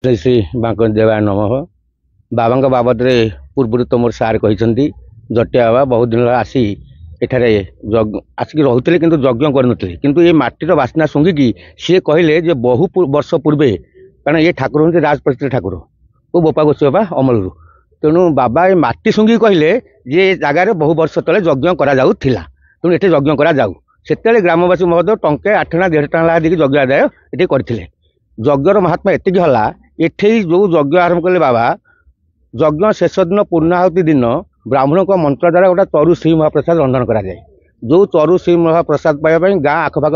जय श्री बांकन देवाय नमः। बाबा बाबद पूर्व तो मोर सार कहते जटिया बाबा बहुत दिन आसी एठारे आसिक रोते कि यज्ञ करते किंतु ये माटीर बास्ना शुंगिकी सी कहले जे बहु वर्ष पूर्वे कारण ये ठाकुर हूँ राजप्रतिष्ठित ठाकुर वो बोपा गोस्वी बाबा अमल तेणु बाबा ये माटी शुंगी कहले जे जगार बहु वर्ष तले यज्ञ करा तेणु ये यज्ञ करा ग्रामवासी महोदय टंके 8 ना 1.5 टଙ୍କା देकी यज्ञ आदाय ये करते यज्ञर महात्मा एतिक हला एठे जो यज्ञ आरंभ कले बाबा यज्ञ शेष दिन पूर्णाहुति दिन ब्राह्मण को मंत्र द्वारा गोटे चरु श्री महाप्रसाद रंधन करा जाए जो चरु श्री महाप्रसाद पाइबा गाँ आखपाख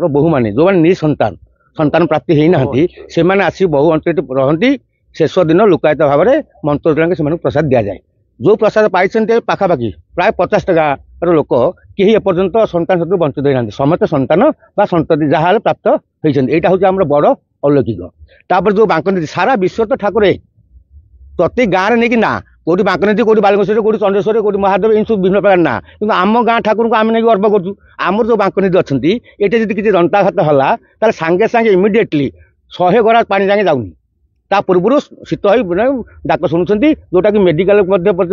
बहु मैंने जो मैंने निसंतान संतान प्राप्ति होना से आसी बहु अंतर रहती शेष दिन लुकायित भाव में मंत्र द्वारा से प्रसाद दि जाए जो प्रसाद पाई पाखापाखि प्राय 50 गाँव लोक कहीं एपर्यंत संतान सतु वंचित होना समस्त संतान बा संतति जहाँ प्राप्त होती यहाँ हूँ आम बड़ अलौकिक तापर जो बांकनीति सारा विश्व तो ठाकुर प्रति गाँव में नहीं ना कौटी बांकनीति कौटी बालगेश्वर कौटी चंडेश्वर कौटी महादेव इन सब विभिन्न प्रकार ना कि आम गाँ ठाकुर को आम नहीं गर्व करूँ आमर जो बांकनीति अच्छा ये किसी दंताघात है सांगे सांगे इमिडिएटली 100 गरा पानी जाए जाऊनी ता पूर्व शीत हो डाक शुणुंट जोटा कि मेडिकल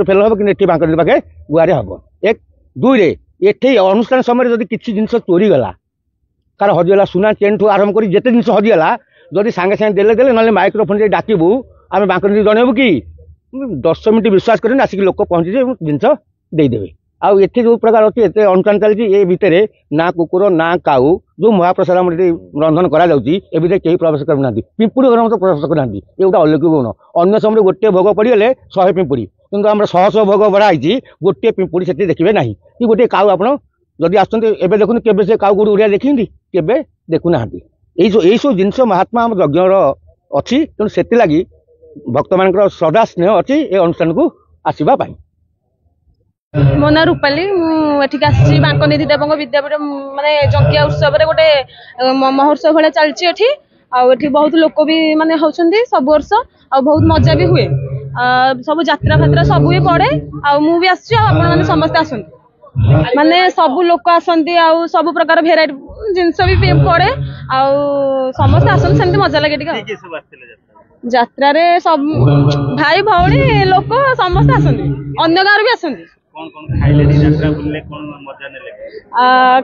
फेल हम कि बांकनीति पाखे गुआरे हम एक दुई ये अनुष्ठान समय जब किसी जिनस चोरी गला कार हजिगला सुना चेन ठू आरंभ कर जिते जिन हजिगला जदि सांगे सांगे देले ना माइक्रोफोन डाकबू आम बांकनीति जनइबू कि 10 मिनिट विश्वास करें आसिक लोक पहुंची जिनस देदेवे आउ ये जो प्रकार अच्छी एत अनुष्ठान चलती ये भितर ना कुकुर ना काऊ जो महाप्रसाद रंधन करा कहीं प्रवेश करना पिंपुड़ी घर मत प्रवेश करना ये गोटे अलौकिक गुण अन्य समय गोटे भोग पड़गले 100 पिंपुड़ी किंतु आम 100 भोग बढ़ाई गोटे पिंपुड़ी से देखिए ना कि गोटे काऊ आप जदि आसते देखुन के से काऊ गोड़ उड़िया देखी के देखुना यही सब जिनस महात्मा आम यज्ञर अच्छी तेणु से भक्त मान श्रद्धा स्नेह अच्छी ये अनुष्ठान को आसवाई। मो ना रूपाली मुझे बांकनीति देव विद्यापीठ माने जंकिया उत्सव गोटे महोत्सव भाई चलती आठी बहुत लोक भी माने होती सब वर्ष आ बहुत मजा भी हुए सब यात्रा फात्रा सब भी पड़े भी आसने समस्ते आसती माने सब लोक आसती सब प्रकार भेराइटी जिनस भी पड़े समस्ते आसती सेमती मजा लगे यात्रा सब भाई भौणी लोक समस्ते आसती अन्य गाँव भी आसती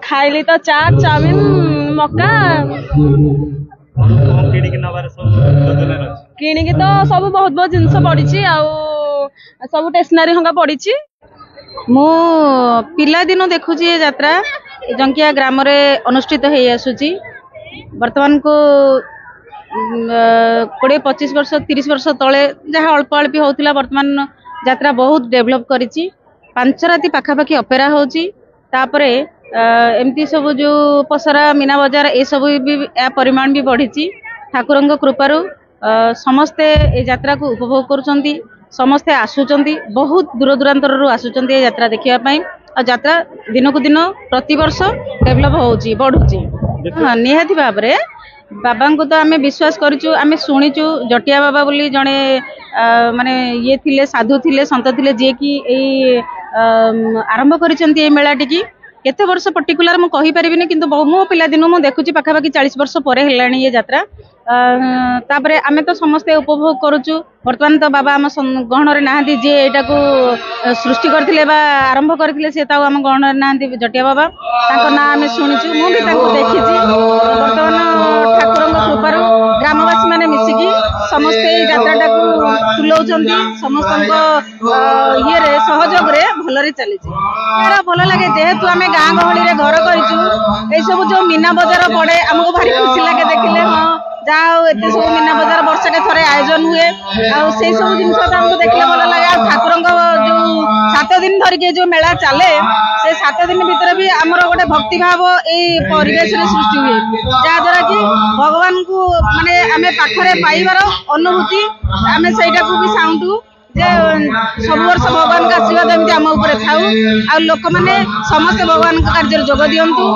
खाइली तो चाट चाउमिन मक्का किणिकी तो सब बहुत बहुत जिनस पड़ी सब स्टेशनरी हंगा पड़ी मु पिला दिन देखुची ये यात्रा जंकिया ग्राम रे अनुष्ठित हो आसुची वर्तमान को 20-25 वर्ष 30 वर्ष तले जहाँ अल्प अल्पी होता वर्तमान यात्रा बहुत डेभलप करिची 5 राति पाखापाखि अपेरा होची तापरे एमती सब जो पसरा मीना बजार ए सब भी परिमाण भी बढ़ी ठाकुरंग कृपारू समस्ते ए यात्रा को उपभोग करुचंती समस्ते आसुचंती बहुत दूर दूरांतर आसुचंती ए यात्रा देखिया पई आ यात्रा दिन को दिन प्रति वर्ष डेभलप होची बढ़ुची निहाती भाव रे बाबा को तो आमे विश्वास करूँ आमे शुणीचु जटिया बाबा बोली जड़े माने ये थिले साधु थिले संत थिले जे कि आरंभ करिसेंती ए मेलाटी की केते वर्ष पर्टिकुलर मु कहि परिबिनी किंतु मो पिला दिन मु देखुची पाखापाखि 40 वर्ष परे हेलाणी ये यात्रा तापरे आमे तो समस्ते उपभोग करूचु वर्तमान तो बाबा आम गहन रे नाहंती जे एटा को सृष्टि करथिले बा आरंभ करथिले से ताऊ आम गहन रे नाहंती जटिया बाबा ताको ना आमे शुनिचु मु भी ताको देखिची वर्तमान ठाकुरंग कृपारू ग्रामवासी माने मिसिकी समस्ते यात्राटा को तुलौचंती समस्त ये रे सहयोग रे भल रे चलीची एरा भल लागे जेहेतु आमे गाँ गहली रे घर करिचु ए सब जो मीना बजार पड़े हमको भारी खुशी लागे देखिले हां जाओ एत सब मीना बजार वर्ष के थरे आयोजन हुए से सब जिन हमको देखने भल लगे ठाकुर जो 7 दिन धरिके जो मेला चले से 7 दिन भीतर भी आमर गोटे भक्ति भाव ये परिवेश सृष्टि हुए जहाद्वारा कि भगवान को माने आमे पाखरे पाइबार अनुभूति आमे सेटा को भी चाहूँ जे सब वर्ष भगवान का आशीर्वाद एमती आम उपर थाऊ आ लोक मैंने समस्त भगवान कार्य जोग दिंतु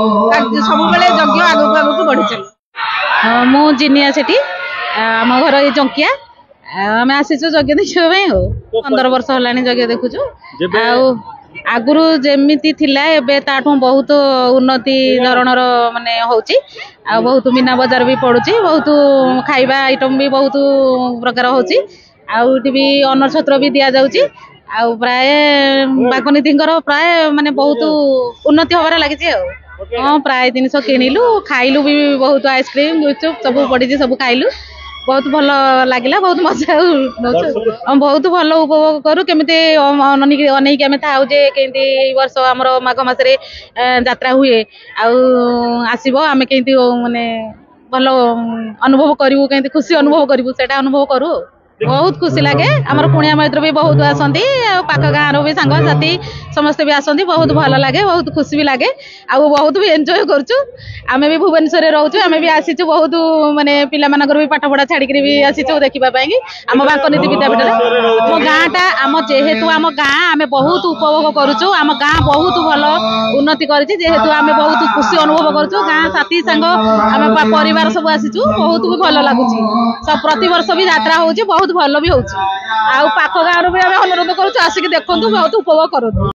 सब बेले यज्ञ आगक आगक बढ़ी चल मु जिनिया सेठी आम घर ये जंकिया आम आसीचु यज्ञ देखा हो 15 वर्ष होलानी यज्ञ देखुचु आगुरु जेमिति थिला एबे ताठू बहुत उन्नति धरणर माने होची आ बहुत मीना बजार भी पड़ुची बहुत खाइबा आइटम भी बहुत प्रकार होची आउटी भी अन्न छत्र भी दिया जाउची आ प्राय बागनीति प्राय माने बहुत उन्नति हबार लगी हाँ प्राय जिन किणिलु खाइलु भी बहुत आइसक्रीम गुपचुप सब पड़ी सब खाइलु बहुत भल लगे बहुत मजा बहुत भल उपभोग करूँ केमी अनेक आम थाजे केमती वर्ष आमर माघ मसरे यात्रा हुए आसब आम के माने भल अनुभव करूँ के खुशी अनुभव करूँ से अनुभव करूँ बहुत खुशी लगे आमर कुणिया मैत्र भी बहुत आसती पाख गाँव भी सांगसाथी समस्ते भी आसती बहुत भल लगे बहुत खुशी भी लगे आ बहुत भी एंजॉय करूँ आम भी भुवनेश्वर रोचु आम भी आसीचु बहुत माने पिला मानकर भी पाठ पढ़ा छाड़ी भी आसीचु देखापी आम बांकनीति विद्यापीठ मो गाँटा आम जेहेतु आम गाँ आम बहुत उपभोग करुचु आम गाँ बहुत भल उन्नति करेतु आम बहुत खुशी अनुभव करुचु गाँ साथी सांग आम परिवार सब आसीचु बहुत भी भल लगुच सब प्रति वर्ष भी यात्रा होची बहुत भल भी होची आ पाख गाँव भी आम अनुरोध करुचु आसिक देखु बहुत उपभोग करूँ।